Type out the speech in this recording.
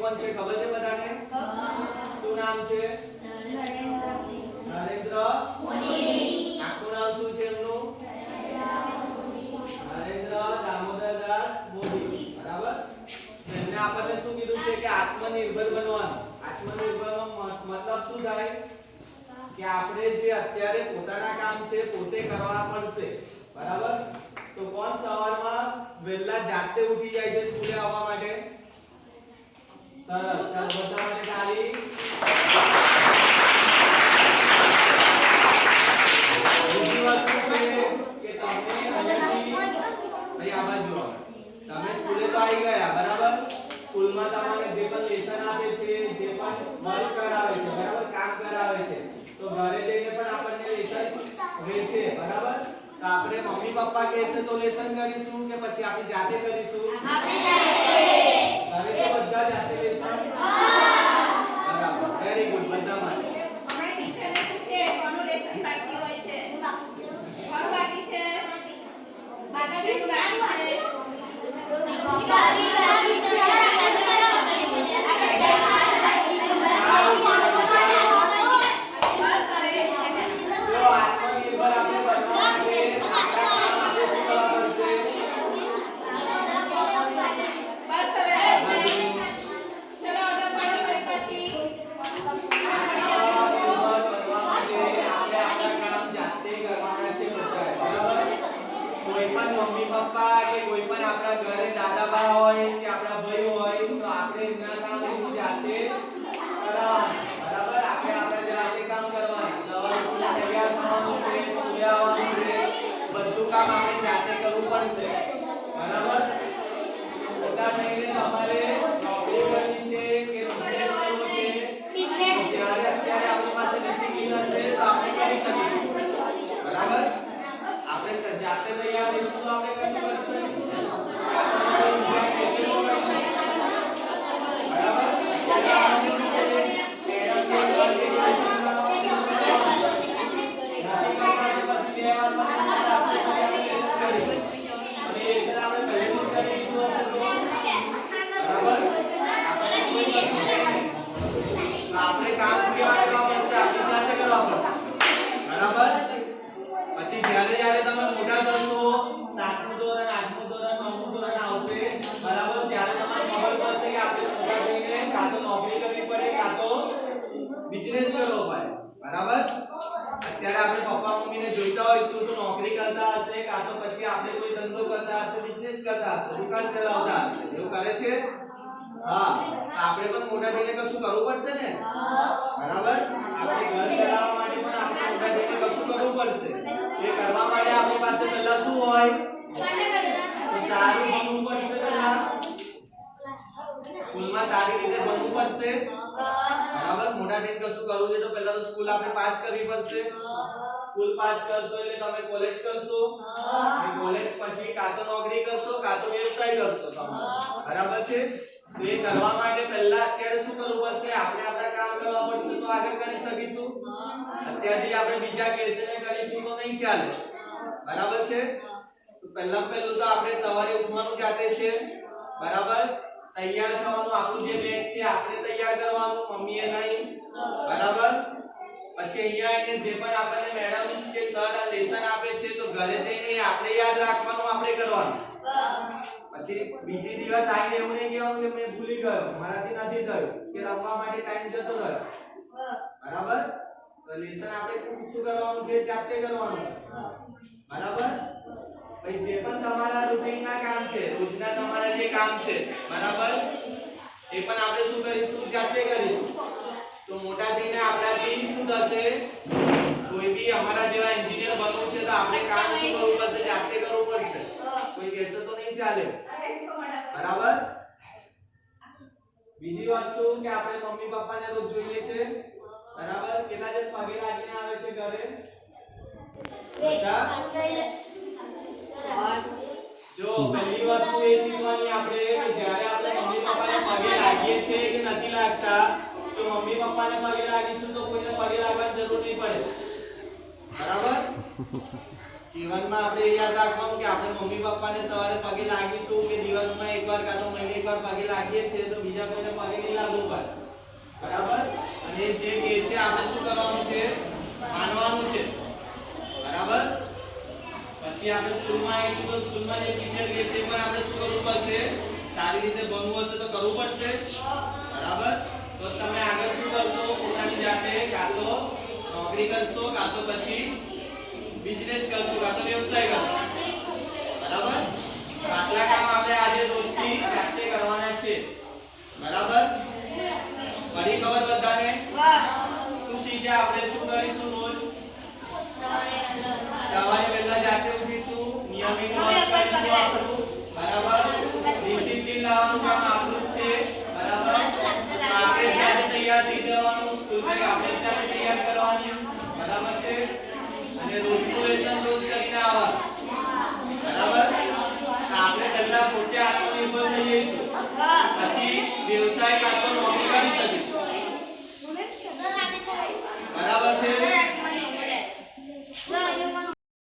કોણ છે ખબર છે બધાને? શું નામ છે? નરેન્દ્ર મોદી. આખું નામ શું છે એમનું? નરેન્દ્ર દામોદરદાસ મોદી. બરાબર? એમને આપણને શું કીધું છે કે આત્મનિર્ભર બનવાનું. આત્મનિર્ભરનો મતલબ શું થાય કે આપણે જે અત્યારે પોતાના કામ છે પોતે કરવા પડશે. બરાબર? તો કોણ સવારમાં વહેલા જાતે ઉઠી જાય છે સ્કૂલે આવવા માટે? સરસ. ચાલો બધા માટે તાળી. બીજી વસ્તુ છે કે તમે અહીંયાથી ભાઈ આ બાજુ આવો. તમે સ્કૂલે તો આવી ગયા. બરાબર? સ્કૂલમાં તમને જે પણ લેસન આપે છે, જે પણ વર્ક કરાવે છે, બરાબર, કામ કરાવે છે, તો ઘરે જઈને પણ આપણને લેસન રહે છે. બરાબર? તો આપણે મમ્મી પપ્પા કહેશે તો લેસન કરીશું કે પછી આપણે જાતે કરીશું? આપણે જાતે. ઘરે તો બધા જાતે લેસન. બરાબર. Very good. બધા માટે હમણાં ટીચરને પૂછે કોનું લેસન બાકી હોય છે? કોનું બાકી છે? બાકી છે. મમ્મી પપ્પા કે કોઈ પણ આપણા ઘરે દાદા બા હોય કે આપણા ભાઈ હોય તો આપણે એમના કામ એમની જાતે કરવાના. બરાબર? આપણે આપણા જાતે કામ કરવાના. સવારે ઉઠીને તૈયાર થવાનું છે, સ્કૂલે આવવાનું છે, બધું કામ આપણે જાતે કરવું પડશે. બરાબર? મોટા થઈને તમારે નોકરી કરવી છે કે બિઝનેસ કરવો છે? જ્યારે અત્યારે આપણી પાસે ડિસિપ્લિન હશે તો આપણે કરી શકીશું. બરાબર? આપણે જાતે તૈયાર થઈશું તો આપણે કશું કરી શકીશું. બરાબર? આપણે શું કરીએ? પછી 2 વાર મને આપશે તો આપણે લેસન કરીશું. અને લેસન આપણે પહેલેથી જ કરી લીધું હશે તો બરાબર? આપણે કામ કેવા કરવા પડશે? આપણે જાતે કરવા પડશે. બરાબર? પછી જ્યારે તમે મોટા થશો, 7મું ધોરણ, 8મું ધોરણ, 9મું ધોરણ આવશે, બરાબર, ત્યારે તમને ખબર પડશે કે આપણે મોટા થઈને કાં તો નોકરી કરવી પડે કાં તો બિઝનેસ કરવો પડે. બરાબર? અત્યારે આપણે પપ્પા મમ્મીને જોઈતા હોઈશું તો નોકરી કરતા હશે કાં તો પછી આપણે કોઈ ધંધો કરતા હશે, બિઝનેસ કરતા હશે, દુકાન ચલાવતા હશે. એવું કરે છે? હા. આપણે પણ મોટા થઈને કશું કરવું પડશે ને? બરાબર? આપણે ઘર ચલાવવા માટે પણ આપણે મોટા થઈને કશું કરવું પડશે. એ કરવા માટે આપણી પાસે પહેલા શું હોય? તો સારું ભણવું પડશે. પહેલા સ્કૂલમાં સારી રીતે ભણવું પડશે. બરાબર? મોટા થઈને કશું કરવું છે તો પહેલા તો સ્કૂલ આપણે પાસ કરવી પડશે. સ્કૂલ પાસ કરશો એટલે તમે કોલેજ કરશો. અને કોલેજ પછી કાં તો નોકરી કરશો કાં તો વ્યવસાય કરશો તમે. બરાબર છે? તો એ કરવા માટે પહેલા અત્યારે શું કરવું પડશે? આપણે આપણા કામ કરવા પડશે તો આગળ કરી શકીશું. અત્યારથી આપણે બીજા કહેશે ને કરીશું તો નહીં ચાલે. બરાબર છે? તો પહેલું તો આપણે સવારે ઉઠવાનું જાતે છે. બરાબર? તૈયાર થવાનું, આપણું જે બેગ છે આપણે તૈયાર કરવાનું, મમ્મીએ નહીં. બરાબર? પછી અહીંયા આવીને જે પણ આપણને મેડમ કે સર લેસન આપે છે તો ઘરે જઈને આપણે યાદ રાખવાનું, આપણે કરવાનું. પછી બીજી દિવસ આવીને એવું નહીં કહેવાનું કે મેં ભૂલી ગયો, મારાથી નથી થયું, કે રમવા માટે ટાઈમ જતો રહ્યો. બરાબર? તો લેસન આપણે શું કરવાનું છે? જાતે કરવાનું છે. બરાબર? ભાઈ જે પણ તમારા રૂટીનના કામ છે, રોજના તમારા જે કામ છે, બરાબર, એ પણ આપણે શું કરીશું? જાતે કરીશું. તો મોટા થઈને આપણાથી શું થશે? કોઈ બી અમારા જેવા એન્જિનિયર બનવું છે તો આપણે કામ શું કરવું પડશે? જાતે કરવું પડશે. કોઈ કહેશે તો નહીં ચાલે. બરાબર? બીજી વસ્તુ કે આપણે મમ્મી પપ્પાને રોજ જોઈએ છે. બરાબર? કેટલા જણ પગે લાગીને આવે છે ઘરે? બધા? જો પહેલી વસ્તુ એ શીખવાની આપણે કે જ્યારે આપણે મમ્મી પપ્પાને પગે લાગીએ છીએ કે નથી લાગતા, જો મમ્મી પપ્પાને પગે લાગીશું તો કોઈને પગે લાગવાની જરૂર નહીં પડે. બરાબર? જીવનમાં આપણે યાદ રાખવાનું કે આપણે મમ્મી પપ્પાને સવારે પગે લાગીશું કે દિવસમાં એકવાર કાં તો મહિને એકવાર પગે લાગીએ છીએ તો બીજા કોઈને પગે નહીં અને જે કહે છે આપણે શું કરવાનું છે માનવાનું છે બરાબર પછી આપણે સ્કૂલમાં આવીશું તો સ્કૂલમાં જે ટીચર કહે છે પણ આપણે શું કરવું પડશે સારી રીતે ભણવું હશે તો કરવું પડશે બરાબર તો તમે આગળ શું કરશો પોતાની જાતે કાં તો નોકરી કરશો કાં તો પછી બિઝનેસ કરશો કાં તો વ્યવસાય કરશો બરાબર આટલા કામ આપણે આજે રોજથી જાતે કરવાના છે બરાબર પડી ખબર બધાને શું શીખ્યા આપણે શું કરીશું રોજ સવારે પહેલા જાતે ઉઠીશું નિયમિત વર્ક કરીશું આપણું બરાબર ડિસિપ્લિન લાવવાનું કામ આપણું જ છે બરાબર આપણે જાતે તૈયાર થઈ જવાનું સ્કૂલ બેગ આપણે જાતે તૈયાર કરવાની બરાબર છે અને રોજનું લેસન રોજ કરીને આવવાનું બરાબર આપણે પહેલા પોતે આત્મનિર્ભર થઈ જઈશું પછી વ્યવસાય કાં તો